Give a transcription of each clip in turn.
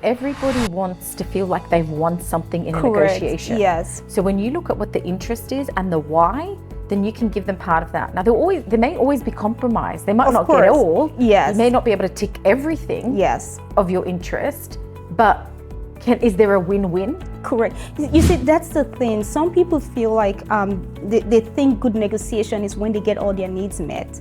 Everybody wants to feel like they've won something in a Correct. negotiation. Yes. So when you look at what the interest is and the why, then you can give them part of that. Now there may always be compromise. They might Of not course. get it all. Yes. You may not be able to tick everything Yes. of your interest, but is there a win-win? Correct. You see, that's the thing. Some people feel like they think good negotiation is when they get all their needs met.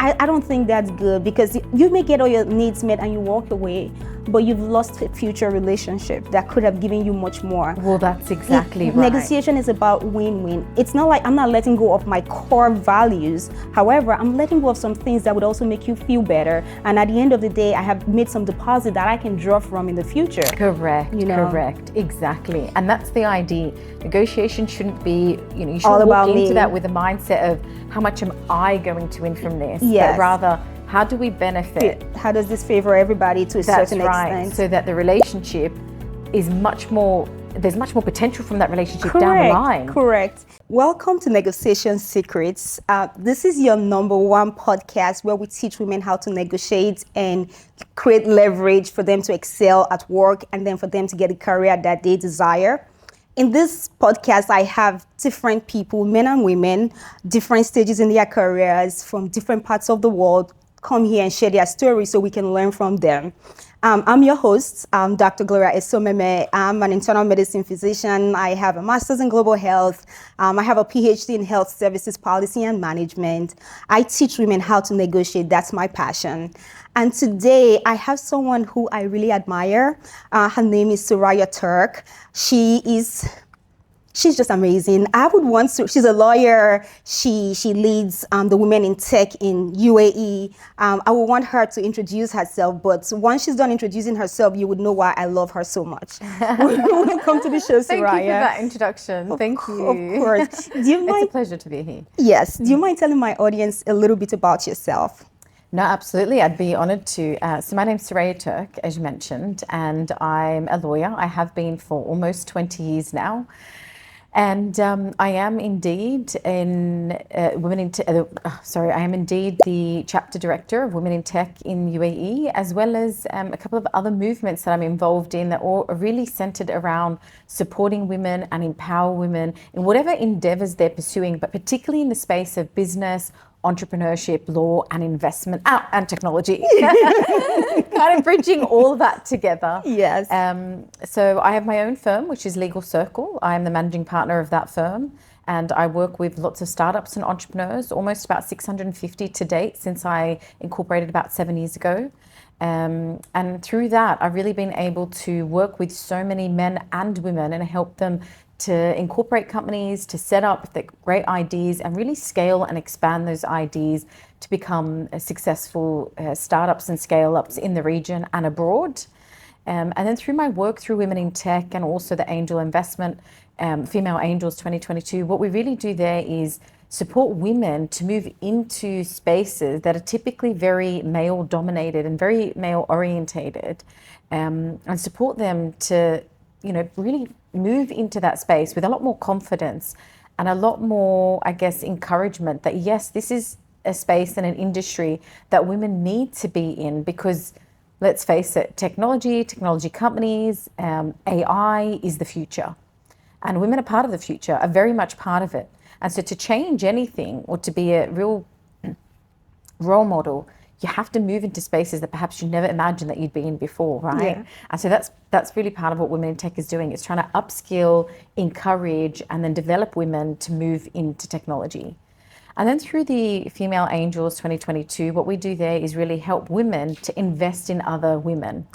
I don't think that's good, because you may get all your needs met and you walk away, but you've lost a future relationship that could have given you much more. Well, that's exactly right. Negotiation is about win-win. It's not like I'm not letting go of my core values. However, I'm letting go of some things that would also make you feel better. And at the end of the day, I have made some deposit that I can draw from in the future. Correct, You know? correct, exactly. And that's the idea. Negotiation shouldn't be, you shouldn't All walk about into me. that with a mindset of how much am I going to win from this? Yes. But rather, how do we benefit? How does this favor everybody to a That's certain right. extent? So that the relationship is there's much more potential from that relationship down the line. Correct. Welcome to Negotiation Secrets. This is your #1 podcast where we teach women how to negotiate and create leverage for them to excel at work and then for them to get a career that they desire. In this podcast, I have different people, men and women, different stages in their careers from different parts of the world, come here and share their stories so we can learn from them. I'm your host, Dr. Gloria Esomeme. I'm an internal medicine physician. I have a master's in global health. I have a PhD in health services policy and management. I teach women how to negotiate. That's my passion. And today I have someone who I really admire. Her name is Suraya Turk. She's just amazing. She's a lawyer. She leads the Women in Tech in UAE. I would want her to introduce herself, but once she's done introducing herself, you would know why I love her so much. Welcome to the show, Suraya. Thank you for that introduction. Thank you. Of course. Do you mind? It's a pleasure to be here. Yes. Do you mind telling my audience a little bit about yourself? No, absolutely. I'd be honored to. So my name's Suraya Turk, as you mentioned, and I'm a lawyer. I have been for almost 20 years now. And I am indeed I am indeed the chapter director of Women in Tech in UAE, as well as a couple of other movements that I'm involved in that all are really centered around supporting women and empower women in whatever endeavors they're pursuing, but particularly in the space of business, entrepreneurship, law, and investment, and technology. Kind of bridging all that together. Yes. So I have my own firm, which is Legal Circle. I am the managing partner of that firm, and I work with lots of startups and entrepreneurs, almost about 650 to date since I incorporated about 7 years ago. And through that, I've really been able to work with so many men and women and help them to incorporate companies, to set up the great ideas and really scale and expand those ideas to become successful startups and scale-ups in the region and abroad. And then through my work through Women in Tech and also the Angel Investment, Female Angels 2022, what we really do there is support women to move into spaces that are typically very male-dominated and very male-orientated, and support them to really move into that space with a lot more confidence and a lot more, I guess, encouragement that yes, this is a space and an industry that women need to be in, because let's face it, technology companies, AI is the future, and women are part of the future, are very much part of it. And so to change anything or to be a real role model, you have to move into spaces that perhaps you never imagined that you'd be in before, right? Yeah. And so that's really part of what Women in Tech is doing. It's trying to upskill, encourage, and then develop women to move into technology. And then through the Female Angels 2022, what we do there is really help women to invest in other women.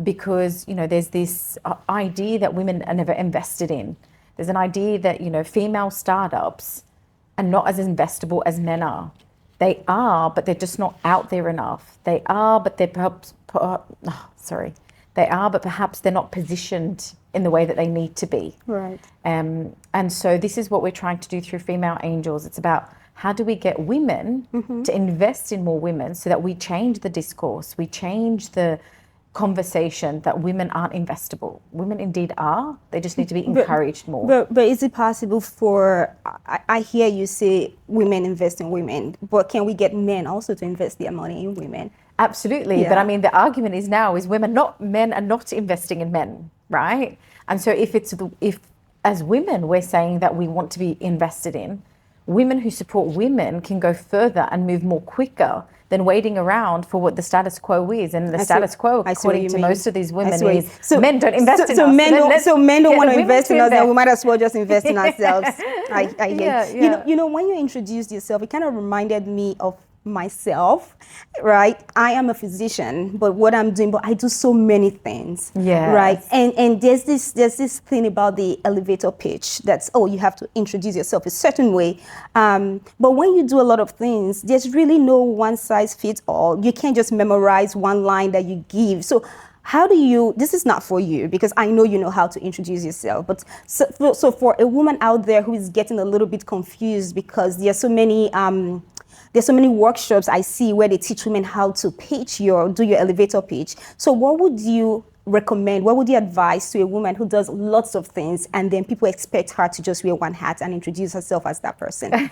Because, there's this idea that women are never invested in. There's an idea that, female startups are not as investable as men are. They are, but they're just not out there enough. They are, but they're perhaps they're not positioned in the way that they need to be. Right. And so this is what we're trying to do through Female Angels. It's about how do we get women to invest in more women so that we change the discourse, we change the conversation that women aren't investable. Women indeed are. They just need to be encouraged more. But is it possible for, I hear you say women invest in women, but can we get men also to invest their money in women? Absolutely. But I mean, the argument is now is men are not investing in men, right? And so if as women, we're saying that we want to be invested in, women who support women can go further and move more quicker than waiting around for what the status quo is. And the status quo, according to most of these women, is men don't invest in us. So men don't want to invest in us, then we might as well just invest in ourselves. I hear. You know, when you introduced yourself, it kind of reminded me of myself, right? I am a physician, but what I'm doing, but I do so many things, right? And there's this thing about the elevator pitch that's, oh, you have to introduce yourself a certain way. But when you do a lot of things, there's really no one size fits all. You can't just memorize one line that you give. So how do you, this is not for you because I know you know how to introduce yourself, but so for a woman out there who is getting a little bit confused because there's so many workshops I see where they teach women how to do your elevator pitch. So what would you recommend? What would you advise to a woman who does lots of things and then people expect her to just wear one hat and introduce herself as that person?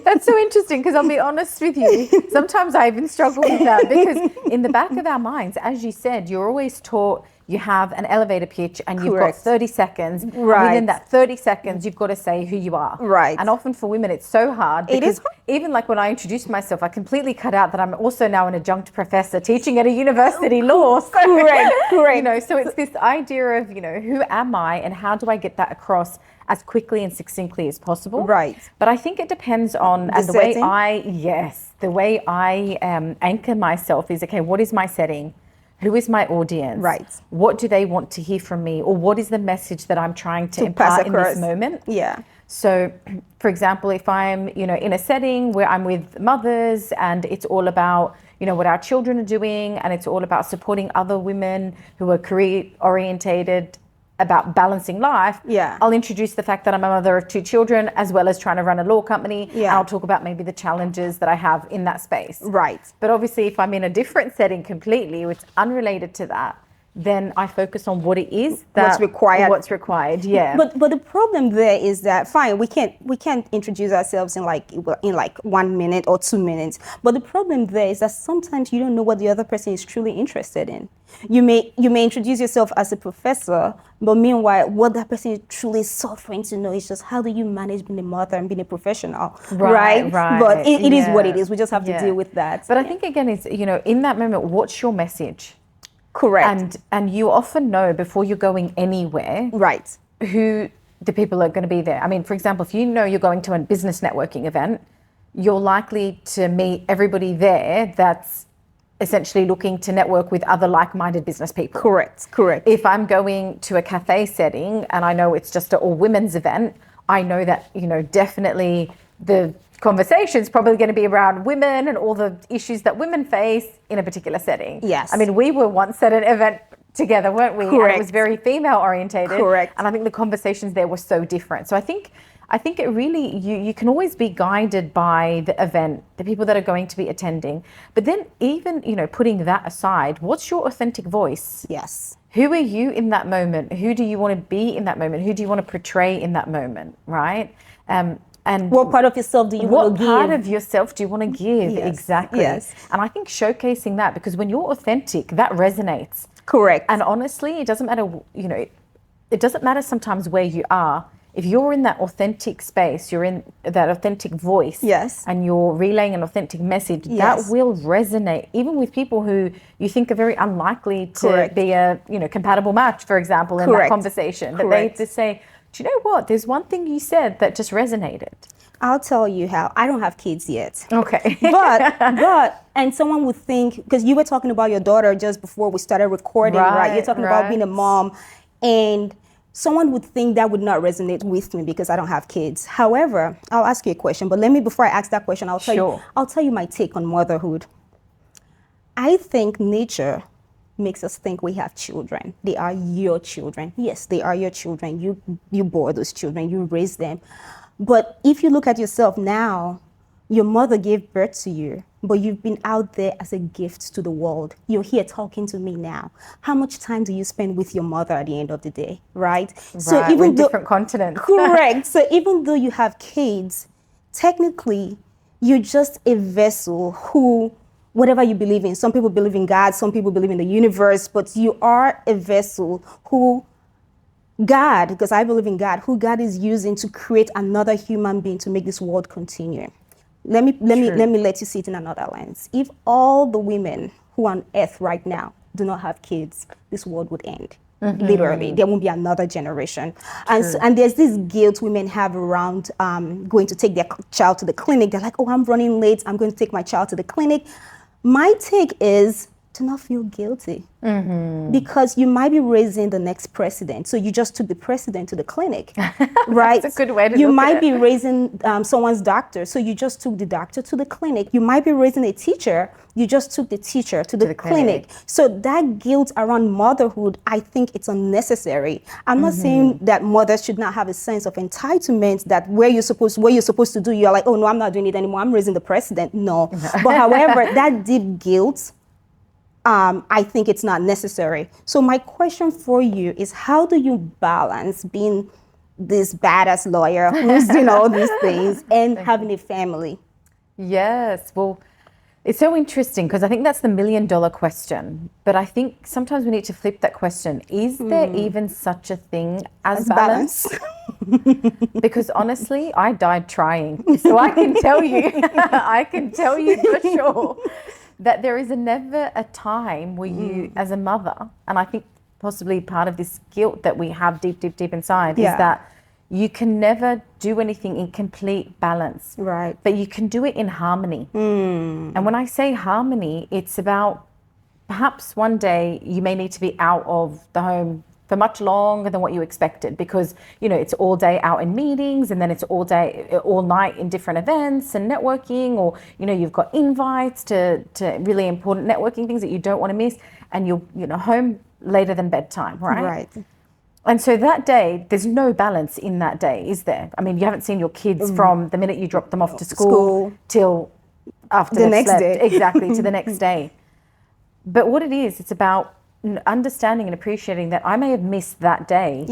That's so interesting because I'll be honest with you. Sometimes I even struggle with that because in the back of our minds, as you said, you're always taught you have an elevator pitch and you've got 30 seconds. Right. Within that 30 seconds, you've got to say who you are. Right. And often for women, it's so hard. It is. Even like when I introduced myself, I completely cut out that I'm also now an adjunct professor teaching at a university law. So, correct. You know, so it's this idea of, you know, who am I and how do I get that across as quickly and succinctly as possible? Right. But I think it depends on the way I anchor myself is, okay, what is my setting? Who is my audience? Right. What do they want to hear from me? Or what is the message that I'm trying to impart in this moment? Yeah. So, for example, if I'm, you know, in a setting where I'm with mothers and it's all about, you know, what our children are doing and it's all about supporting other women who are career orientated about balancing life, I'll introduce the fact that I'm a mother of 2 children as well as trying to run a law company. And I'll talk about maybe the challenges that I have in that space. Right. But obviously, if I'm in a different setting completely, which is unrelated to that, then I focus on what it is that's required. What's required, But the problem there is that fine, we can't introduce ourselves in like 1 minute or 2 minutes. But the problem there is that sometimes you don't know what the other person is truly interested in. You may introduce yourself as a professor, but meanwhile, what that person is truly suffering to know is just how do you manage being a mother and being a professional, right? But it is what it is. We just have to deal with that. But I think again, it's, you know, in that moment, what's your message? Correct. And you often know before you're going anywhere, right, who the people are going to be there. I mean, for example, if you know you're going to a business networking event, you're likely to meet everybody there that's essentially looking to network with other like-minded business people. Correct. If I'm going to a cafe setting and I know it's just an all-women's event, I know that, you know, definitely the conversation's probably going to be around women and all the issues that women face in a particular setting. Yes. I mean, we were once at an event together, weren't we? Correct. And it was very female orientated. Correct. And I think the conversations there were so different. So I think it really, you can always be guided by the event, the people that are going to be attending. But then even, you know, putting that aside, what's your authentic voice? Yes. Who are you in that moment? Who do you want to be in that moment? Who do you want to portray in that moment, right? And what part of yourself do you want to give? What part of yourself do you want to give? Yes. Exactly. Yes. And I think showcasing that, because when you're authentic, that resonates. Correct. And honestly, it doesn't matter, you know, it doesn't matter sometimes where you are. If you're in that authentic space, you're in that authentic voice, yes, and you're relaying an authentic message, yes, that will resonate even with people who you think are very unlikely to correct, be a, you know, compatible match, for example, in correct, that conversation. But correct, they just say, do you know what? There's one thing you said that just resonated. I'll tell you how. I don't have kids yet. Okay. but and someone would think, because you were talking about your daughter just before we started recording, right? You're talking about being a mom, and someone would think that would not resonate with me because I don't have kids. However, I'll ask you a question, but before I ask that question, I'll tell you my take on motherhood. I think nature makes us think we have children. They are your children. Yes, they are your children. You bore those children, you raised them. But if you look at yourself now, your mother gave birth to you, but you've been out there as a gift to the world. You're here talking to me now. How much time do you spend with your mother at the end of the day, right? So even though different continents. Correct. So even though you have kids, technically, you're just a vessel who whatever you believe in. Some people believe in God, some people believe in the universe, but you are a vessel who God, because I believe in God, who God is using to create another human being to make this world continue. Let me let you see it in another lens. If all the women who are on earth right now do not have kids, this world would end. Literally, there won't be another generation. And there's this guilt women have around going to take their child to the clinic. They're like, oh, I'm running late, I'm going to take my child to the clinic. My take is to not feel guilty, because you might be raising the next president. So you just took the president to the clinic, right? That's a good way to You look might at be it. raising someone's doctor. So you just took the doctor to the clinic. You might be raising a teacher. You just took the teacher to the clinic. So that guilt around motherhood, I think it's unnecessary. I'm not saying that mothers should not have a sense of entitlement, that what you're supposed to do, you're like, oh no, I'm not doing it anymore, I'm raising the president. No. But however, that deep guilt, I think it's not necessary. So my question for you is, how do you balance being this badass lawyer who's doing all these things and having a family? Yes, well, it's so interesting because I think that's the million-dollar question. But I think sometimes we need to flip that question. Is there even such a thing as balance? Because honestly, I died trying. So I can tell you, for sure, that there is never a time where you, as a mother, and I think possibly part of this guilt that we have deep inside is that you can never do anything in complete balance. Right. But you can do it in harmony. And when I say harmony, it's about perhaps one day you may need to be out of the home for much longer than what you expected, because it's all day out in meetings, and then it's all night in different events and networking, or you've got invites to really important networking things that you don't want to miss, and you're home later than bedtime, right? And so that day, there's no balance in that day, is there? I mean, you haven't seen your kids from the minute you drop them off to school till after the they've next slept. day. Exactly, to the next day. But what it is, it's about understanding and appreciating that I may have missed that day,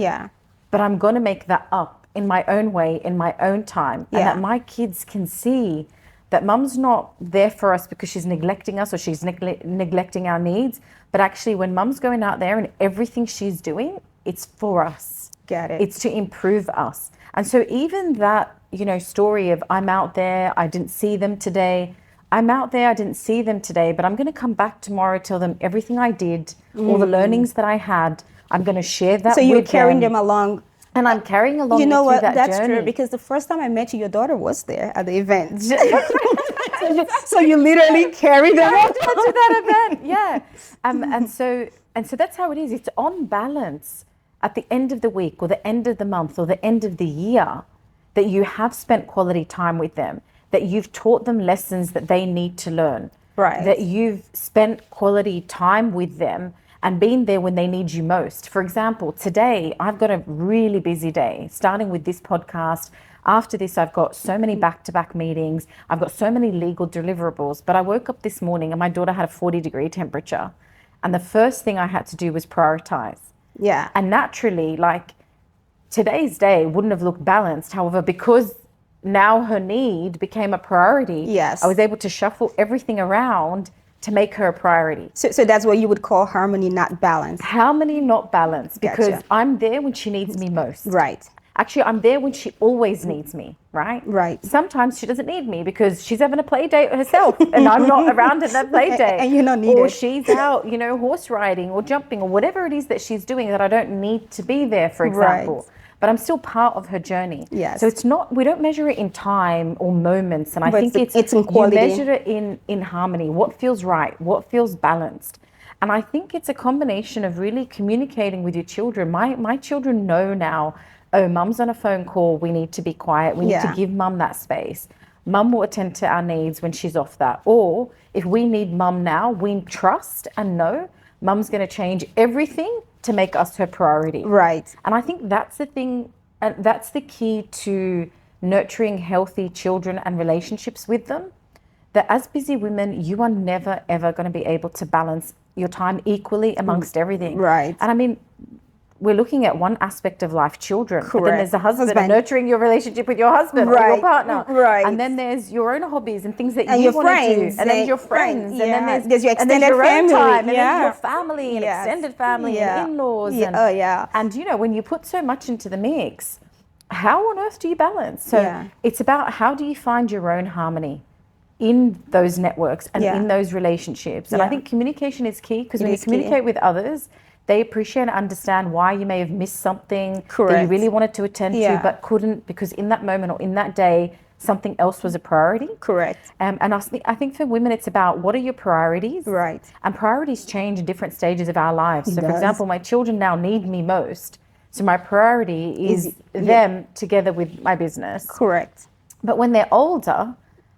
but I'm going to make that up in my own way, in my own time, and that my kids can see that mum's not there for us because she's neglecting us or she's neglecting our needs, but actually when mum's going out there and everything she's doing, it's for us. Got it. It's to improve us. And so even that, story of I'm out there, I didn't see them today, I'm out there, I didn't see them today, but I'm going to come back tomorrow, tell them everything I did, all the learnings that I had. I'm going to share that with them. So you're carrying them along. And I'm carrying along You know with what? that That's journey. true, because the first time I met you, your daughter was there at the event. So you literally carry them to that event, yeah. And so that's how it is. It's on balance at the end of the week or the end of the month or the end of the year that you have spent quality time with them, that you've taught them lessons that they need to learn, right? That you've spent quality time with them and been there when they need you most. For example, today I've got a really busy day, starting with this podcast. After this, I've got so many back-to-back meetings. I've got so many legal deliverables. But I woke up this morning and my daughter had a 40-degree temperature. And the first thing I had to do was prioritize. Yeah. And naturally, today's day wouldn't have looked balanced. However, because now her need became a priority, I was able to shuffle everything around to make her a priority. So that's what you would call harmony, not balance. Harmony, not balance, because Gotcha. I'm there when she needs me most. Right. Actually, I'm there when she always needs me, right? Right. Sometimes she doesn't need me because she's having a play date herself and I'm not around at that play date. And you're not needed. Or she's out, horse riding or jumping or whatever it is that she's doing that I don't need to be there, for example. Right. But I'm still part of her journey. Yes. So it's not, we don't measure it in time or moments. And I think it's in quality. You measure it in harmony, what feels right, what feels balanced. And I think it's a combination of really communicating with your children. My children know now, oh, mum's on a phone call, we need to be quiet. We need to give mum that space. Mum will attend to our needs when she's off that. Or if we need mum now, we trust and know mum's going to change everything to make us her priority. Right. And I think that's the thing, and that's the key to nurturing healthy children and relationships with them. That as busy women, you are never, ever going to be able to balance your time equally amongst everything. Right. And I mean, we're looking at one aspect of life, children. But then Correct. there's the husband, Husband. nurturing your relationship with your husband or Right. your partner. Right. And then there's your own hobbies and things that And you your want to do. friends. And then your friends. Yeah. And then there's your and there's extended your own family. time. And Yeah. then your family and Yes. extended family Yeah. and in-laws. Yeah. And, Oh, yeah. And, you know, when you put so much into the mix, how on earth do you balance? So Yeah. it's about how do you find your own harmony in those networks and Yeah. in those relationships. And I Yeah. think communication is key, because It when you is key. communicate with others, they appreciate and understand why you may have missed something that you Correct. really wanted to attend Yeah. to but couldn't, because in that moment or in that day, something else was a priority. Correct. And I think for women, it's about what are your priorities? Right. And priorities change in different stages of our lives. So, for does. example, my children now need me most. So my priority is Yeah. them together with my business. Correct. But when they're older,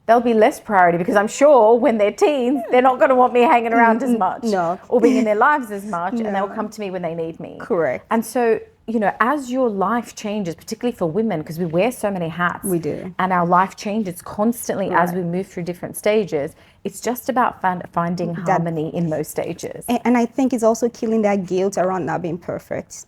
they'll be less priority, because I'm sure when they're teens, they're not going to want me hanging around as much No. or being in their lives as much, and No. they'll come to me when they need me. Correct. And so, you know, as your life changes, particularly for women, because we wear so many hats. We do. And our life changes constantly as Right. we move through different stages. It's just about finding harmony in those stages. And I think it's also killing that guilt around not being perfect.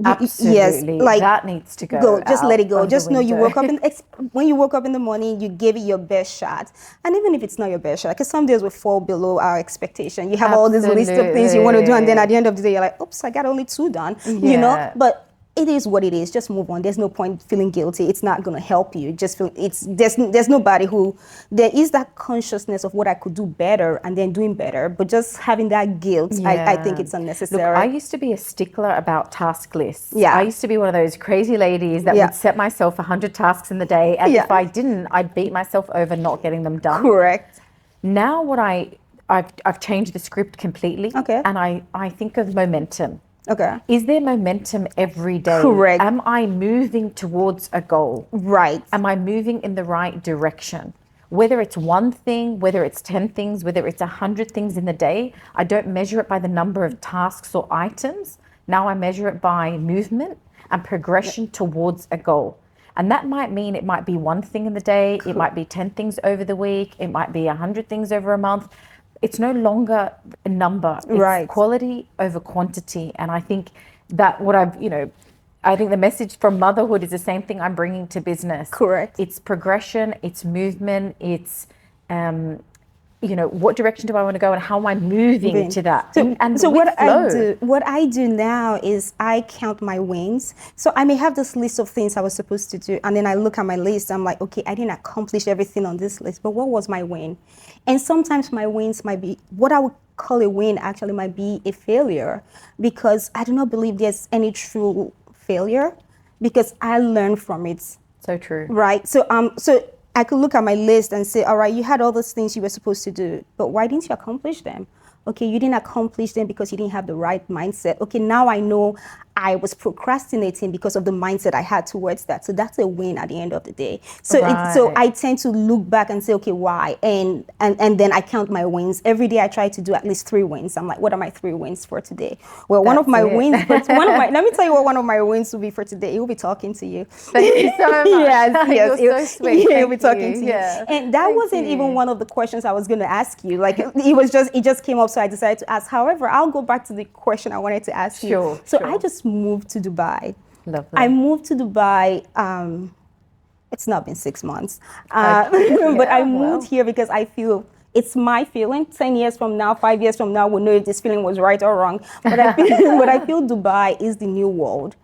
Absolutely. Yes, like that needs to go. just let it go. out of Just the know you window. woke up when you woke up in the morning, you gave it your best shot. And even if it's not your best shot, because some days we fall below our expectation. You have all this list of things you want to do, and then at the end of the day, you're like, oops, I got only 2 done. You know, Yeah. but it is what it is. Just move on. There's no point feeling guilty. It's not going to help you. Just feel there's nobody who, there is that consciousness of what I could do better and then doing better, but just having that guilt, I think it's unnecessary. Look, I used to be a stickler about task lists. Yeah. I used to be one of those crazy ladies that Yeah. would set myself 100 tasks in the day, and Yeah. if I didn't, I'd beat myself over not getting them done. Correct. Now what I've changed the script completely. Okay. And I think of momentum. Okay. Is there momentum every day? Correct. Am I moving towards a goal? Right. Am I moving in the right direction? Whether it's one thing, whether it's 10 things, whether it's 100 things in the day, I don't measure it by the number of tasks or items. Now I measure it by movement and progression towards a goal. And that might mean it might be one thing in the day, it might be 10 things over the week, it might be 100 things over a month. It's no longer a number. It's Right. quality over quantity. And I think that I think the message from motherhood is the same thing I'm bringing to business. Correct. It's progression, it's movement, it's, what direction do I want to go and how am I moving to that? So with flow. what I do now is I count my wins. So I may have this list of things I was supposed to do, and then I look at my list. I'm like, okay, I didn't accomplish everything on this list, but what was my win? And sometimes my wins might be what I would call a win. Actually, might be a failure, because I do not believe there's any true failure, because I learn from it. So true. Right. So I could look at my list and say, all right, you had all those things you were supposed to do, but why didn't you accomplish them? Okay, you didn't accomplish them because you didn't have the right mindset. Okay, now I know I was procrastinating because of the mindset I had towards that. So that's a win at the end of the day. So so I tend to look back and say, okay, why? And then I count my wins. Every day I try to do at least 3 wins. I'm like, what are my 3 wins for today? Well, one of my wins, let me tell you what one of my wins will be for today. It will be talking to you. Thank you so much. Yes. You're so sweet. He'll be talking to you. Yeah. And that wasn't even one of the questions I was going to ask you. Like it just came up, so I decided to ask. However, I'll go back to the question I wanted to ask you. Sure. So I just moved to Dubai. Lovely. I moved to Dubai. It's not been 6 months, Okay. but I Yeah, moved here because I feel it's my feeling. 10 years from now, 5 years from now, we'll know if this feeling was right or wrong. But I feel Dubai is the new world.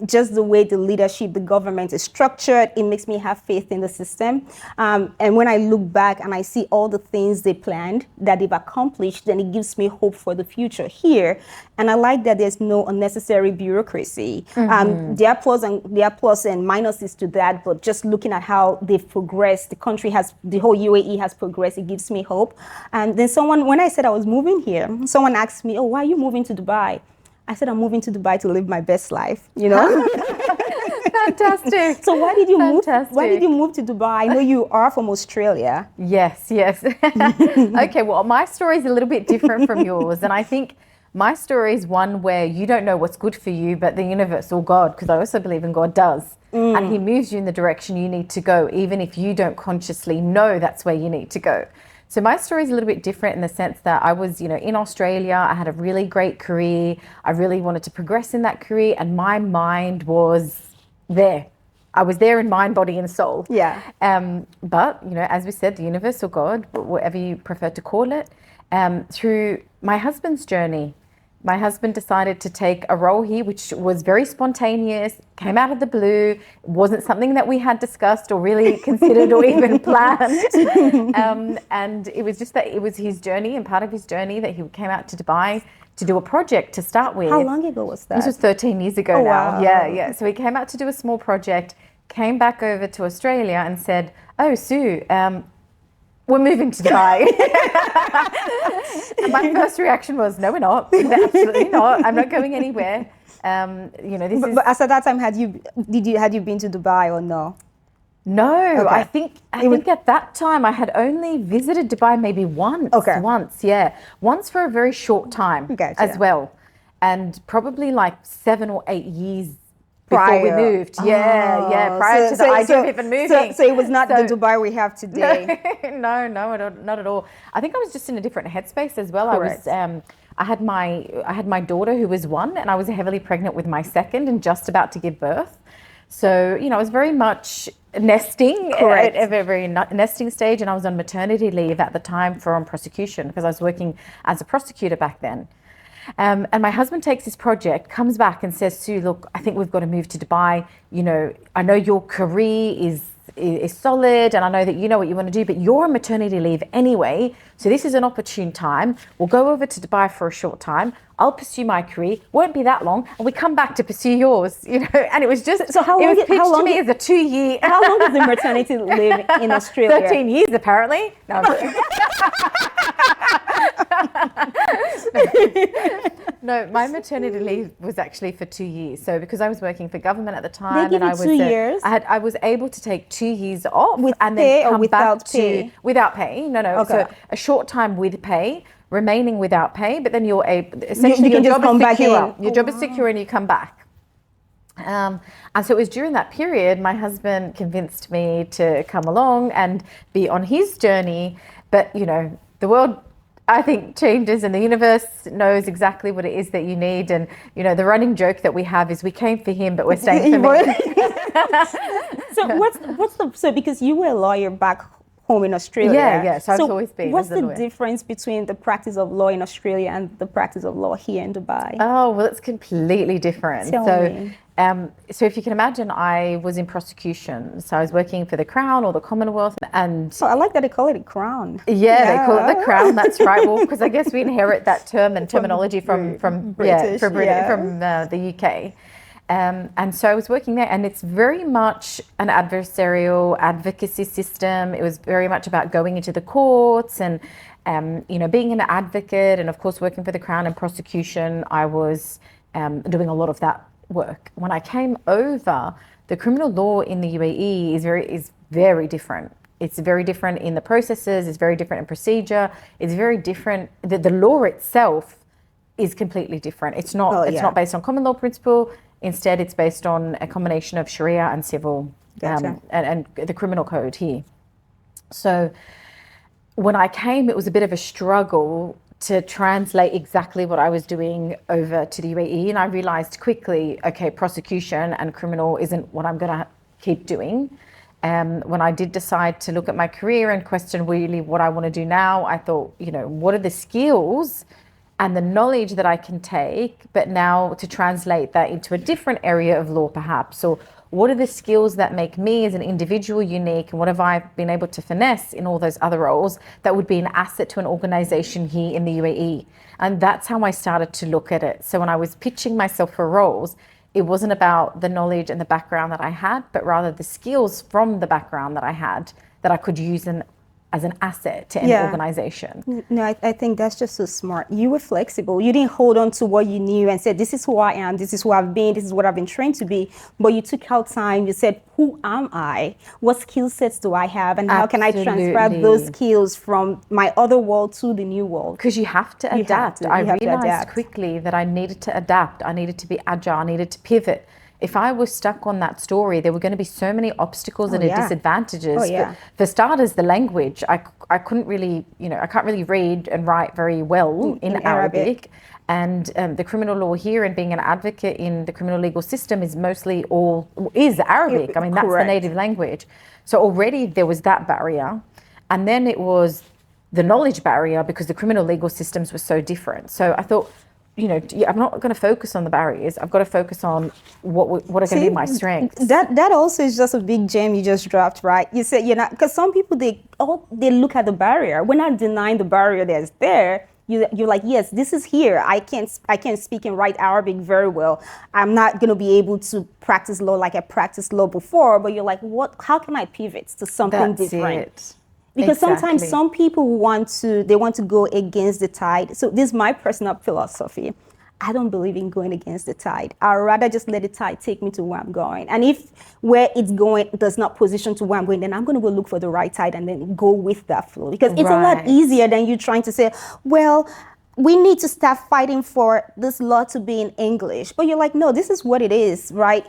Just the way the leadership, the government is structured, it makes me have faith in the system. And when I look back and I see all the things they planned, that they've accomplished, then it gives me hope for the future here. And I like that there's no unnecessary bureaucracy. There are plus and minuses to that, but just looking at how they've progressed, the whole UAE has progressed, it gives me hope. And then when I said I was moving here, someone asked me, oh, why are you moving to Dubai? I said, I'm moving to Dubai to live my best life, Fantastic. So why did you move? Fantastic. Why did you move to Dubai? I know you are from Australia. Yes. Okay, well, my story is a little bit different from yours. And I think my story is one where you don't know what's good for you, but the universe or God, because I also believe in God, does. And he moves you in the direction you need to go, even if you don't consciously know that's where you need to go. So my story is a little bit different in the sense that I was, in Australia. I had a really great career. I really wanted to progress in that career, and my mind was there. I was there in mind, body, and soul. Yeah. But as we said, the universe or God, whatever you prefer to call it, through my husband's journey. My husband decided to take a role here, which was very spontaneous, came out of the blue, wasn't something that we had discussed or really considered or even planned. And it was just that it was his journey and part of his journey that he came out to Dubai to do a project to start with. How long ago was that? This was 13 years ago now. Wow. Yeah. So he came out to do a small project, came back over to Australia and said, "Oh, Sue, we're moving to Dubai." And my first reaction was, "No, we're not. Absolutely not. I'm not going anywhere." But as at that time, had you been to Dubai or no? No, Okay. I think at that time I had only visited Dubai maybe once. Okay. Once for a very short time Gotcha. as well, and probably like 7 or 8 years before we moved. Prior to the idea of even moving. So it was not the Dubai we have today. No, not at all. I think I was just in a different headspace as well. Correct. I had my daughter who was 1, and I was heavily pregnant with my second and just about to give birth. So, I was very much nesting, Correct. at a very nesting stage, and I was on maternity leave at the time from prosecution because I was working as a prosecutor back then. And my husband takes this project, comes back and says, "Sue, look, I think we've got to move to Dubai. I know your career is solid, and I know that you know what you want to do, but you're on maternity leave anyway. So this is an opportune time. We'll go over to Dubai for a short time. I'll pursue my career. Won't be that long, and we come back to pursue yours." And it was just So how it long? was pitched How long to me as a 2-year. How long is the maternity leave in Australia? 13 years apparently. No, I'm kidding. No, my maternity leave was actually for 2 years. So because I was working for government at the time, They give and you 2 years? I was able to take 2 years off With and pay then or come without back pay? without pay. No. Okay. So a short time with pay, remaining without pay, but then you're essentially You can your just job come is back secure. in. Your job is secure, and you come back. And so it was during that period my husband convinced me to come along and be on his journey. But the world, I think, changes, and the universe knows exactly what it is that you need. And the running joke that we have is we came for him, but we're staying for me. So because you were a lawyer back home in Australia. Yeah. So I've always been What's as a the lawyer. difference between the practice of law in Australia and the practice of law here in Dubai? Oh, well, it's completely different. Tell me. So if you can imagine, I was in prosecution. So I was working for the Crown or the Commonwealth, and So I like that they call it a crown. they call it the Crown. That's right. Well, because I guess we inherit that term and terminology from British, the UK. And so I was working there, and it's very much an adversarial advocacy system. It was very much about going into the courts and, being an advocate, and of course working for the Crown and prosecution. I was doing a lot of that work. When I came over, the criminal law in the UAE is very different. It's very different in the processes. It's very different in procedure. It's very different. The law itself is completely different. It's not. It's not based on common law principle. Instead, it's based on a combination of Sharia and civil, Gotcha. and the criminal code here. So when I came, it was a bit of a struggle to translate exactly what I was doing over to the UAE. And I realized quickly, okay, prosecution and criminal isn't what I'm going to keep doing. When I did decide to look at my career and question really what I want to do now, I thought, what are the skills and the knowledge that I can take, but now to translate that into a different area of law perhaps, or what are the skills that make me as an individual unique, and what have I been able to finesse in all those other roles that would be an asset to an organization here in the UAE? And that's how I started to look at it. So when I was pitching myself for roles, it wasn't about the knowledge and the background that I had, but rather the skills from the background that I had that I could use as an asset to an organization. No, I think that's just so smart. You were flexible. You didn't hold on to what you knew and said, this is who I am, this is who I've been, this is what I've been trained to be. But you took out time, you said, who am I? What skill sets do I have? And how can I transfer those skills from my other world to the new world? Because you have to adapt. I realized quickly that I needed to adapt. I needed to be agile. I needed to pivot if I was stuck on that story, there were going to be so many obstacles and disadvantages. For starters, the language, I couldn't really, I can't really read and write very well in Arabic. And the criminal law here, and being an advocate in the criminal legal system, is Arabic. I mean, that's the native language. So already there was that barrier. And then it was the knowledge barrier, because the criminal legal systems were so different. So I thought, I'm not going to focus on the barriers. I've got to focus on what are going to be my strengths. That also is just a big gem you just dropped, right? You said, because some people, they look at the barrier. We're not denying the barrier that's there. You're like, yes, this is here. I can't speak and write Arabic very well. I'm not going to be able to practice law like I practiced law before. But you're like, how can I pivot to something different? Because sometimes some people want to go against the tide. So this is my personal philosophy. I don't believe in going against the tide. I'd rather just let the tide take me to where I'm going. And if where it's going does not position to where I'm going, then I'm going to go look for the right tide and then go with that flow. Because it's a lot easier than you trying to say, well, we need to start fighting for this law to be in English. But you're like, no, this is what it is, right?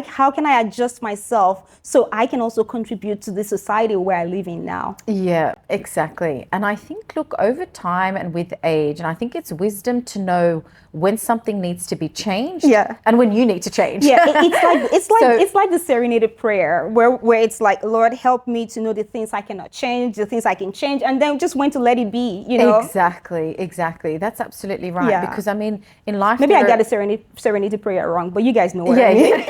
How can I adjust myself so I can also contribute to the society where I live in now? Yeah, exactly. And I think, look, over time and with age, and I think it's wisdom to know when something needs to be changed and when you need to change. Yeah, it's like the serenaded prayer where it's like, Lord, help me to know the things I cannot change, the things I can change, and then just when to let it be, Exactly. That's absolutely right. Yeah. Because I mean, in life, maybe I got a serenaded prayer wrong, but you guys know what I mean.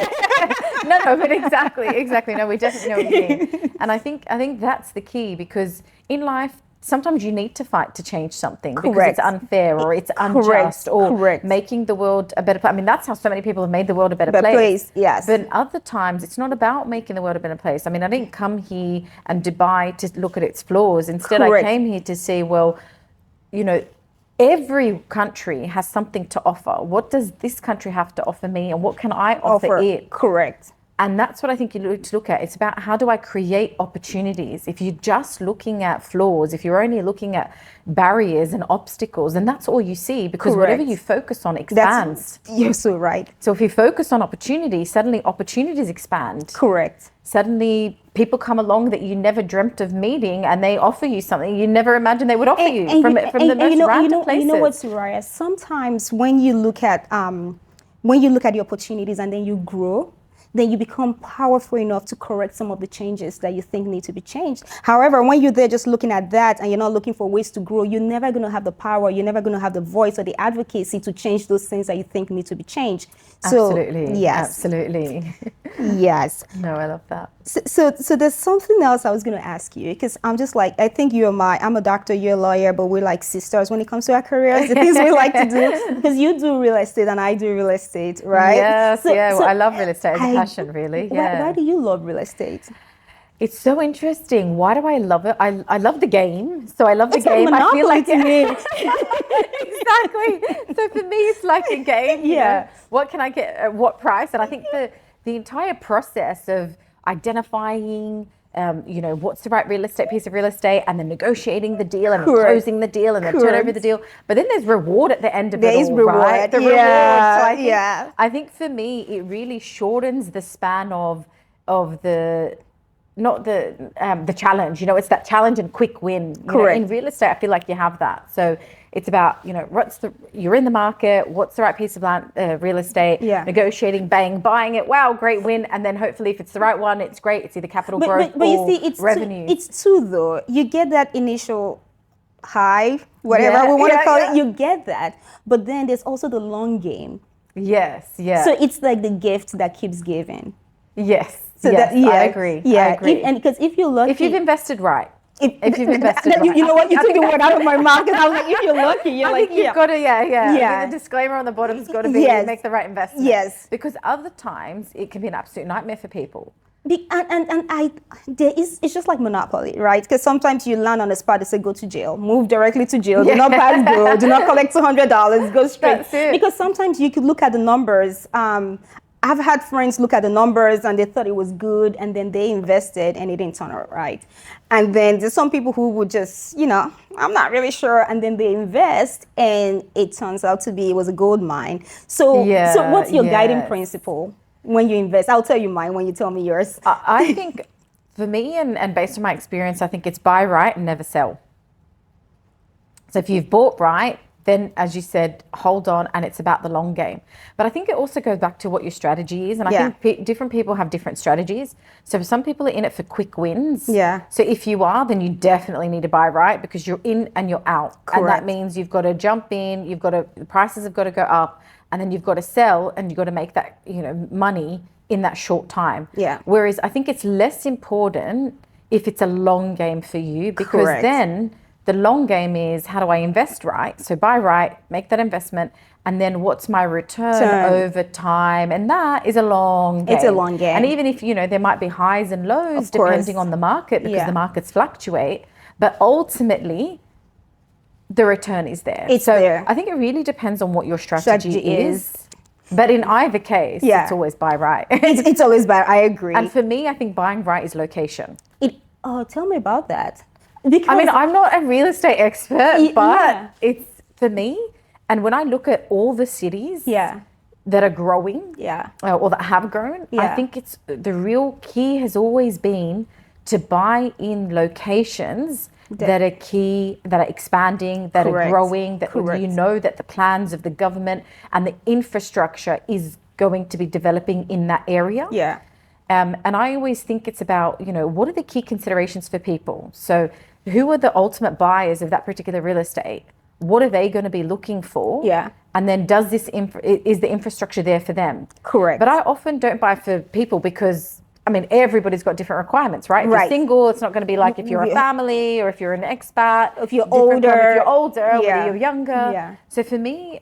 No, but exactly. No, we definitely know what you mean. And I think that's the key, because in life, sometimes you need to fight to change something because it's unfair or it's unjust or making the world a better place. I mean, that's how so many people have made the world a better place. Yes. But other times, it's not about making the world a better place. I mean, I didn't come here and Dubai to look at its flaws. Instead, I came here to see, well, every country has something to offer. What does this country have to offer me, and what can I offer it? Correct. And that's what I think you need to look at. It's about, how do I create opportunities? If you're just looking at flaws, if you're only looking at barriers and obstacles, and that's all you see, because whatever you focus on expands. You're so right. So if you focus on opportunity, suddenly opportunities expand. Correct. Suddenly people come along that you never dreamt of meeting, and they offer you something you never imagined they would offer you from the most random places. You know what, Suraya? Sometimes when you look at the opportunities and then you grow, then you become powerful enough to correct some of the changes that you think need to be changed. However, when you're there just looking at that and you're not looking for ways to grow, you're never going to have the power, you're never going to have the voice or the advocacy to change those things that you think need to be changed. Absolutely. Yes. Absolutely. Yes. No, I love that. So there's something else I was going to ask you, because I'm just like, I think I'm a doctor, you're a lawyer, but we're like sisters when it comes to our careers, the things we like to do, because you do real estate and I do real estate, right? Yes, I love real estate. It's a passion, really. Yeah. Why do you love real estate? It's so interesting. Why do I love it? I love the game. So I love the game. I feel like to me. Exactly. So for me, it's like a game. Yeah. What can I get at what price? And I think the entire process of identifying, what's the right piece of real estate, and then negotiating the deal and closing the deal and then turn over the deal. But then there's reward at the end of it all, reward. Right? The reward. So I think for me, it really shortens the span of the challenge. It's that challenge and quick win. In real estate, I feel like you have that. So it's about, you're in the market, what's the right piece of land, real estate, negotiating, buying it, wow, great win. And then hopefully if it's the right one, it's great. It's either capital growth or you see, it's revenue. It's two though. You get that initial high, whatever we want to call it, you get that. But then there's also the long game. Yes, yeah. So it's like the gift that keeps giving. Yes. So I agree. Yeah, I agree. And because if you've invested right. If you've invested right. You know what? You took the word out of my mouth, because I was like, if you're lucky, you've got to, The disclaimer on the bottom has got to be make the right investment. Yes. Because other times it can be an absolute nightmare for people. It's just like Monopoly, right? Because sometimes you land on a spot that say go to jail, move directly to jail, do not pass go, do not collect $200, go straight. That's it. Because sometimes you could look at the numbers. I've had friends look at the numbers and they thought it was good, and then they invested and it didn't turn out right. And then there's some people who would just, I'm not really sure, and then they invest and it turns out to be, it was a gold mine. So what's your guiding principle? when you invest? I'll tell you mine when you tell me yours. I think for me, and based on my experience, I think it's buy right and never sell. So if you've bought right, then as you said, hold on, and it's about the long game. But I think it also goes back to what your strategy is. And I think different people have different strategies. So some people are in it for quick wins. Yeah. So if you are, then you definitely need to buy right, because you're in and you're out. Correct. And that means you've got to jump in, the prices have got to go up, and then you've got to sell, and you've got to make that, money in that short time. Yeah. Whereas I think it's less important if it's a long game for you, because then the long game is, how do I invest right? So buy right, make that investment, and then what's my return over time? And that is a long game. It's a long game. And even if, there might be highs and lows depending on the market, because the markets fluctuate, but ultimately the return is there. It's there. I think it really depends on what your strategy is. But in either case, it's always buy right. It's always buy. I agree. And for me, I think buying right is location. Tell me about that. Because I'm not a real estate expert, but it's for me. And when I look at all the cities that are growing, or that have grown, I think it's the real key has always been to buy in locations that are key, that are expanding, that are growing, that that the plans of the government and the infrastructure is going to be developing in that area. Yeah. And I always think it's about, what are the key considerations for people? So who are the ultimate buyers of that particular real estate? What are they going to be looking for? Yeah. And then is the infrastructure there for them? Correct. But I often don't buy for people because, everybody's got different requirements, right? If you're single, it's not going to be like if you're a family, or if you're an expat. If you're older. Whether you're younger. Yeah. So for me,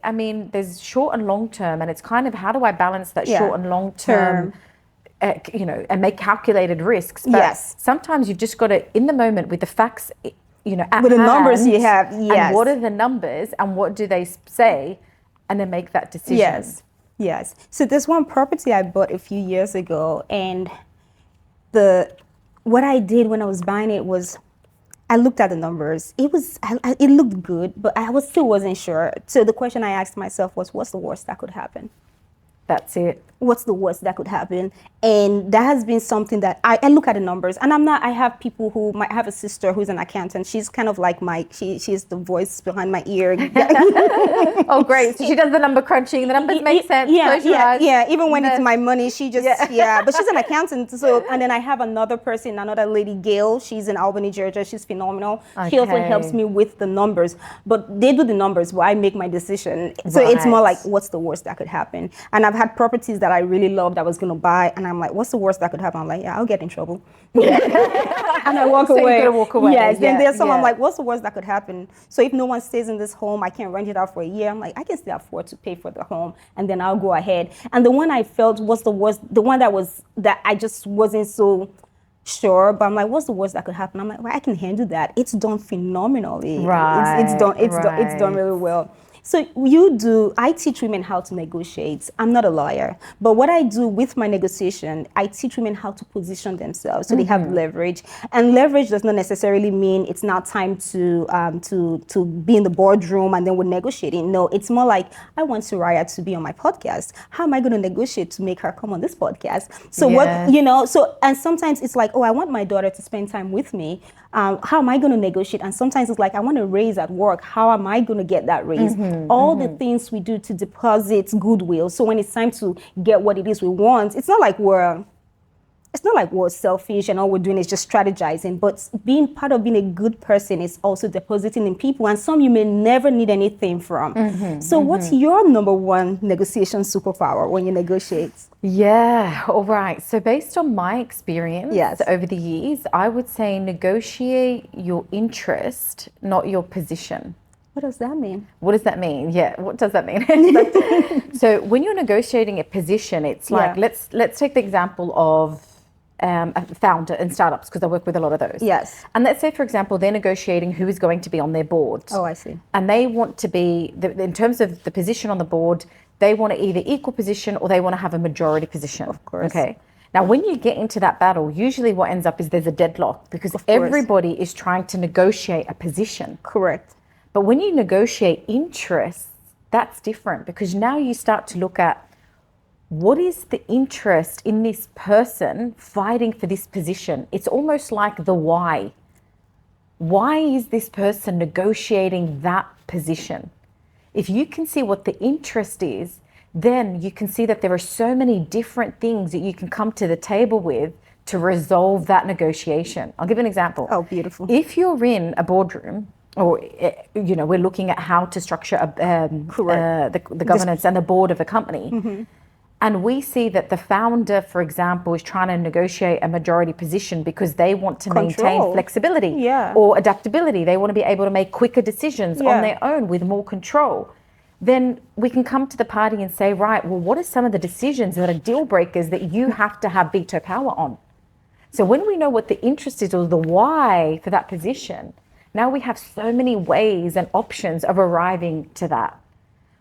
there's short and long term, and it's kind of, how do I balance that short and long term? And make calculated risks. But sometimes you've just got to, in the moment, with the facts, at with the numbers you have, and what are the numbers and what do they say, and then make that decision. Yes. So there's one property I bought a few years ago, and what I did when I was buying it was, I looked at the numbers. It looked good, but I still wasn't sure. So the question I asked myself was, what's the worst that could happen? That's it. What's the worst that could happen? And that has been something that I look at the numbers, and I have people who might have a sister who's an accountant. She's kind of like she's the voice behind my ear. Oh, great. So she does the number crunching. The numbers make sense. Yeah. Even when it's my money, she just, but she's an accountant. So, and then I have another lady, Gail. She's in Albany, Georgia. She's phenomenal. Okay. She also helps me with the numbers, but they do the numbers while I make my decision. So it's more like, what's the worst that could happen? And I've had properties that I really loved I was going to buy, and I'm like, what's the worst that could happen? I'm like, I'll get in trouble. And I walk away. You're gonna walk away. Yes. Then there's some I'm like, what's the worst that could happen? So if no one stays in this home, I can't rent it out for a year. I'm like, I can still afford to pay for the home, and then I'll go ahead. And the one I felt was the worst, the one that I just wasn't so sure, but I'm like, what's the worst that could happen? I'm like, well, I can handle that. It's done phenomenally. Right. It's done really well. So I teach women how to negotiate. I'm not a lawyer, but what I do with my negotiation, I teach women how to position themselves so they have leverage. And leverage does not necessarily mean it's not time to be in the boardroom and then we're negotiating. No, it's more like, I want Suraya to be on my podcast. How am I going to negotiate to make her come on this podcast? So and sometimes it's like, oh, I want my daughter to spend time with me. How am I going to negotiate? And sometimes it's like, I want a raise at work. How am I going to get that raise? All the things we do to deposit goodwill. So when it's time to get what it is we want, it's not like we're selfish and all we're doing is just strategizing, but being part of being a good person is also depositing in people, and some you may never need anything from. What's your number one negotiation superpower when you negotiate? Yeah, all right. So based on my experience over the years, I would say negotiate your interest, not your position. What does that mean? What does that mean? Yeah, what does that mean? So when you're negotiating a position, it's like, let's take the example of a founder in startups, because I work with a lot of those. Yes. And let's say, for example, they're negotiating who is going to be on their board. Oh, I see. And they want to be, in terms of the position on the board, they want to either equal position or they want to have a majority position. Of course. Okay. Now, when you get into that battle, usually what ends up is there's a deadlock, because everybody is trying to negotiate a position. Correct. But when you negotiate interests, that's different, because now you start to look at what is the interest in this person fighting for this position? It's almost like the why. Why is this person negotiating that position? If you can see what the interest is, then you can see that there are so many different things that you can come to the table with to resolve that negotiation. I'll give an example. Oh, beautiful. If you're in a boardroom, or we're looking at how to structure the governance and the board of a company, and we see that the founder, for example, is trying to negotiate a majority position because they want to maintain flexibility or adaptability. They want to be able to make quicker decisions on their own with more control. Then we can come to the party and say, right, well, what are some of the decisions that are deal breakers that you have to have veto power on? So when we know what the interest is or the why for that position, now we have so many ways and options of arriving to that.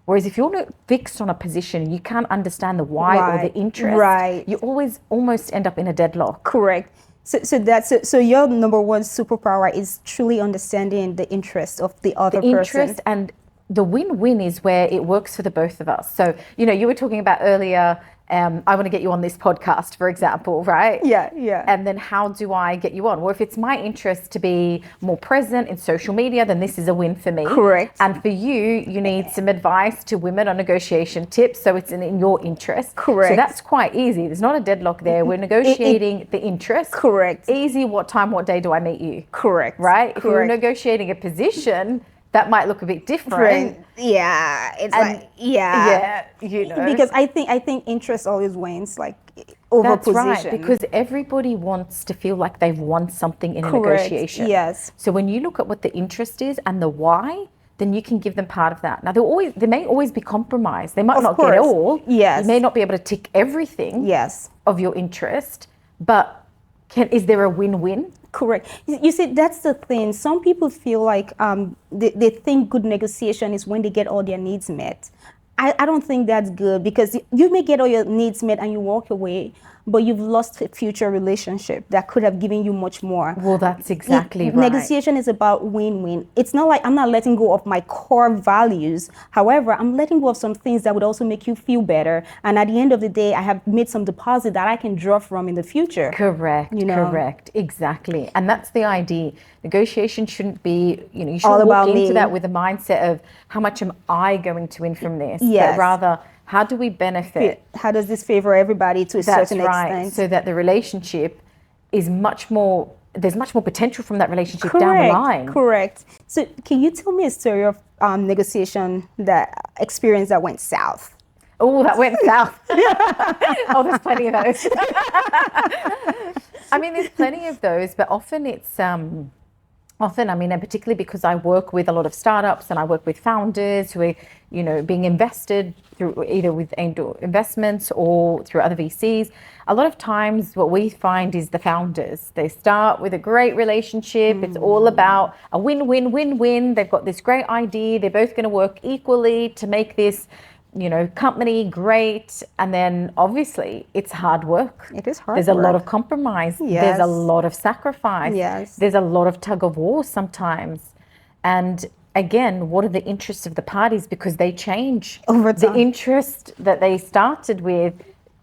Whereas if you're not fixed on a position, you can't understand the why or the interest, you always almost end up in a deadlock. Correct. So your number one superpower is truly understanding the interest of the other person. Interest, and the win-win is where it works for the both of us. So, you were talking about earlier, I want to get you on this podcast, for example, right? Yeah. And then how do I get you on? Well, if it's my interest to be more present in social media, then this is a win for me. Correct. And for you need some advice to women on negotiation tips. So it's in your interest. Correct. So that's quite easy. There's not a deadlock there. We're negotiating the interest. Correct. Easy. What time, what day do I meet you? Correct. Right? Correct. If you're negotiating a position, that might look a bit different. Yeah, it's because I think interest always wins, like over That's position. right, because everybody wants to feel like they've won something in a negotiation. Yes. So when you look at what the interest is and the why, then you can give them part of that. Now there may always be compromise. They might not get it all. Yes. You may not be able to tick everything. Yes. Of your interest, but is there a win-win? Correct. You see, that's the thing. Some people feel like they think good negotiation is when they get all their needs met. I don't think that's good, because you may get all your needs met and you walk away, but you've lost a future relationship that could have given you much more. Well, that's exactly right. Negotiation is about win-win. It's not like I'm not letting go of my core values. However, I'm letting go of some things that would also make you feel better. And at the end of the day, I have made some deposit that I can draw from in the future. Correct. Correct. Exactly. And that's the idea. Negotiation shouldn't be, you shouldn't all walk about into me. that with a mindset of how much am I going to win from this? Yes. But rather, how do we benefit? How does this favor everybody to a certain extent? So that the relationship is much more, there's much more potential from that relationship down the line. Correct. So can you tell me a story of negotiation experience that went south? Oh, that went south. Oh, there's plenty of those. I mean, there's plenty of those, but often it's, and particularly because I work with a lot of startups and I work with founders who are, being invested through either with angel investments or through other VCs. A lot of times what we find is the founders, they start with a great relationship. It's all about a win-win-win-win. They've got this great idea. They're both going to work equally to make this company great. And then obviously it's hard work. It is hard There's a lot of compromise. Yes. There's a lot of sacrifice. Yes. There's a lot of tug of war sometimes. And again, what are the interests of the parties? Because they change. Over time. The interest that they started with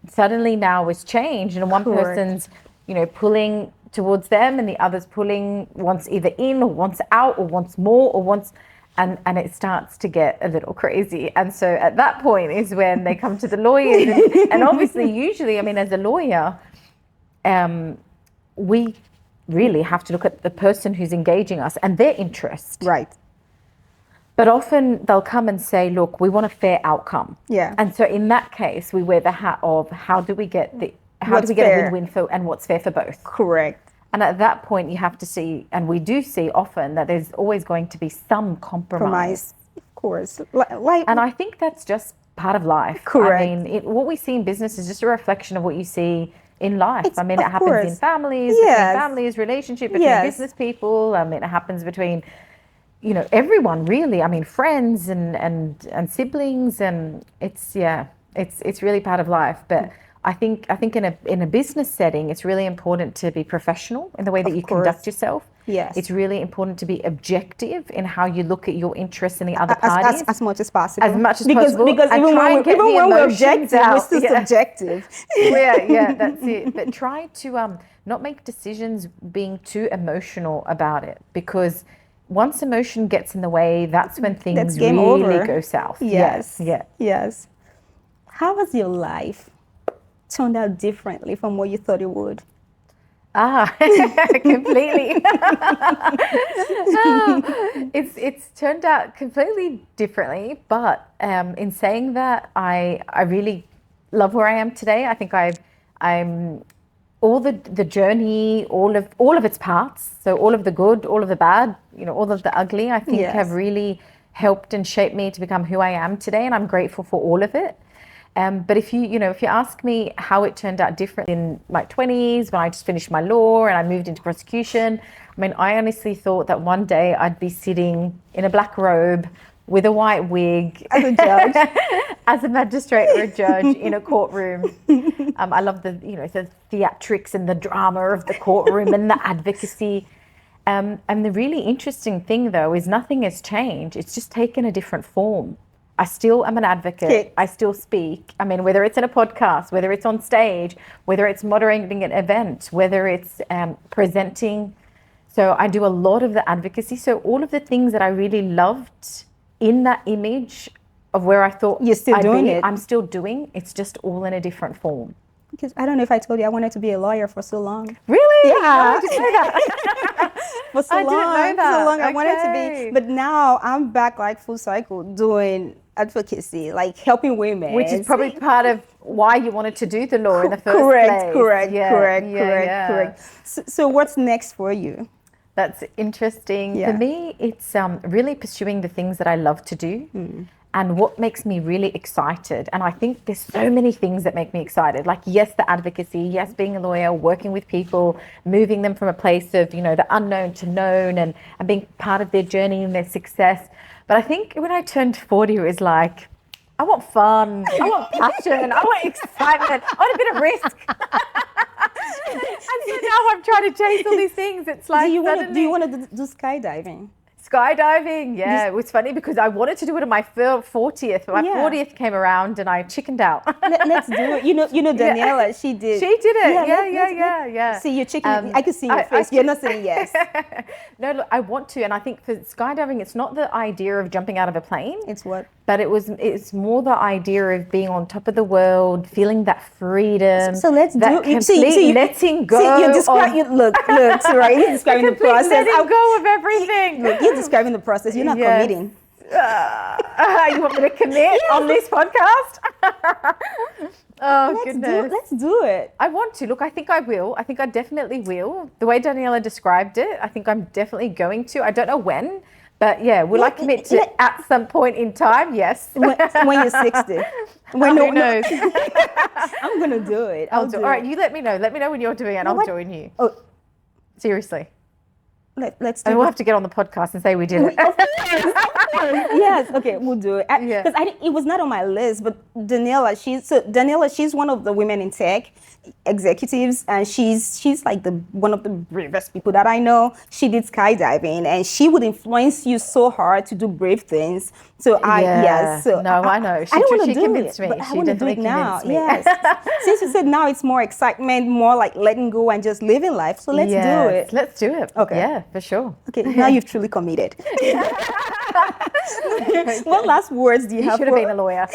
suddenly now is changed. And one person's, pulling towards them and the other's pulling, wants either in or wants out or wants more or wants... And it starts to get a little crazy. And so at that point is when they come to the lawyers. And obviously, usually, as a lawyer, we really have to look at the person who's engaging us and their interest. Right. But often they'll come and say, look, we want a fair outcome. Yeah. And so in that case, we wear the hat of how do we get a win-win for, and what's fair for both. Correct. And at that point, you have to see, and we do see often, that there's always going to be some compromise. Of course. And I think that's just part of life. Correct. What we see in business is just a reflection of what you see in life. It happens in families, relationship between business people. It happens between, everyone really. Friends and siblings, and it's really part of life. But I think in a business setting, it's really important to be professional in the way that you conduct yourself. Yes. It's really important to be objective in how you look at your interests in the other parties. As much as possible. As much as because, possible. Because And even try when, and get the we're emotions objective, we're out. still subjective. Yeah, that's it. But try to not make decisions being too emotional about it, because once emotion gets in the way, that's when things game really over. go south. Yes. Yeah. Yes. How has your life turned out differently from what you thought it would? Completely. It's turned out completely differently, but in saying that, I really love where I am today. I think I'm all the journey, all of its parts. So all of the good, all of the bad, all of the ugly, I think have really helped and shaped me to become who I am today, and I'm grateful for all of it. But if you ask me how it turned out different in my 20s, when I just finished my law and I moved into prosecution, I mean, I honestly thought that one day I'd be sitting in a black robe with a white wig as a judge, as a magistrate or a judge in a courtroom. I love the theatrics and the drama of the courtroom and the advocacy. And the really interesting thing, though, is nothing has changed. It's just taken a different form. I still am an advocate. I still speak. I mean, whether it's in a podcast, whether it's on stage, whether it's moderating an event, whether it's presenting. So I do a lot of the advocacy. So all of the things that I really loved in that image of where I thought you're still doing it. I'm still doing. It's just all in a different form. Because I don't know if I told you I wanted to be a lawyer for so long. Really? Yeah. I didn't know that. For so long. I wanted to be. But now I'm back like full cycle doing advocacy, like helping women. Which is probably part of why you wanted to do the law in the first place. Correct. So what's next for you? That's interesting. For me, it's really pursuing the things that I love to do. And what makes me really excited. And I think there's so many things that make me excited. Like, yes, the advocacy, yes, being a lawyer, working with people, moving them from a place of, the unknown to known, and being part of their journey and their success. But I think when I turned 40, it was like, I want fun, I want passion, I want excitement, I want a bit of risk. And so now I'm trying to chase all these things. It's like, do you want to do skydiving? Skydiving, it was funny because I wanted to do it on my 40th. My 40th came around and I chickened out. Let's do it. You know Daniela, she did. She did it. Yeah. See, you're chickening. I can see your face. You're not saying yes. No, look, I want to. And I think for skydiving, it's not the idea of jumping out of a plane. It's what? But it's more the idea of being on top of the world, feeling that freedom. So let's do it. See, letting go. Look, Suraya, you're describing the process. Letting go of everything. Look, you're describing the process. You're not committing. You want me to commit on this podcast? Goodness. Let's do it. I want to. Look, I think I will. I think I definitely will. The way Daniela described it, I think I'm definitely going to. I don't know when. But will I commit to at some point in time? Yes. When you're 60. Who knows? I'm going to do it. All right, you let me know. Let me know when you're doing it and I'll join you. Oh. Seriously. Let's do it. We'll have to get on the podcast and say we did it. Of course. Yes. Okay, we'll do it. Because it was not on my list, but Daniela, she's one of the women in tech executives, and she's like one of the bravest people that I know. She did skydiving, and she would influence you so hard to do brave things. So I know. She convinced me. But I want to do it now. Yes. Since you said now it's more excitement, more like letting go and just living life. So let's do it. Let's do it. Okay. Yeah, for sure. Okay. Now you've truly committed. What last words do you have? You should have been a lawyer.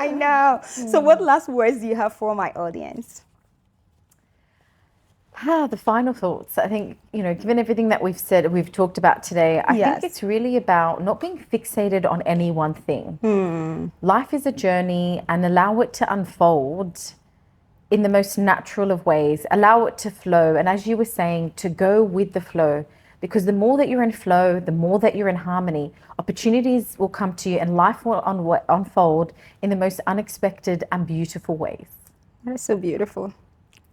I know. So what last words do you have for my audience? The final thoughts. I think, given everything that we've talked about today, I think it's really about not being fixated on any one thing. Life is a journey, and allow it to unfold in the most natural of ways. Allow it to flow. And as you were saying, to go with the flow. Because the more that you're in flow, the more that you're in harmony, opportunities will come to you and life will unfold in the most unexpected and beautiful ways. That is so beautiful.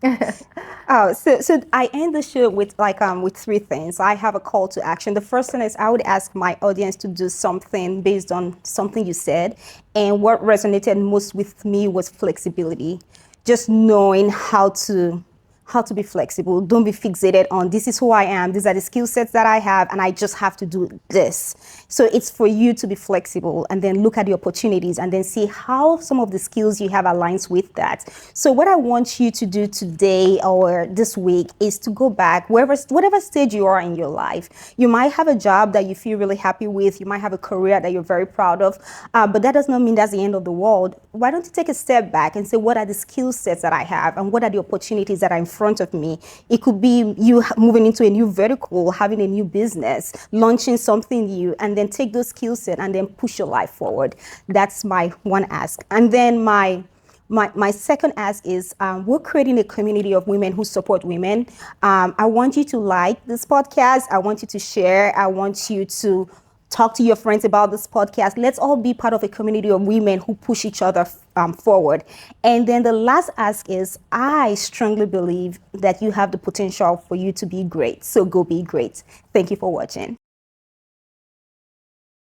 So I end the show with with three things. I have a call to action. The first thing is I would ask my audience to do something based on something you said. And what resonated most with me was flexibility. Just knowing how to how to be flexible. Don't be fixated on this is who I am, these are the skill sets that I have, and I just have to do this. So it's for you to be flexible and then look at the opportunities and then see how some of the skills you have aligns with that. So what I want you to do today or this week is to go back whatever stage you are in your life. You might have a job that you feel really happy with. You might have a career that you're very proud of, but that does not mean that's the end of the world. Why don't you take a step back and say, what are the skill sets that I have and what are the opportunities that are in front of me? It could be you moving into a new vertical, having a new business, launching something new, and then take those skill sets and then push your life forward. That's my one ask. And then my second ask is we're creating a community of women who support women. I want you to like this podcast. I want you to share. I want you to talk to your friends about this podcast. Let's all be part of a community of women who push each other forward. And then the last ask is, I strongly believe that you have the potential for you to be great. So go be great. Thank you for watching.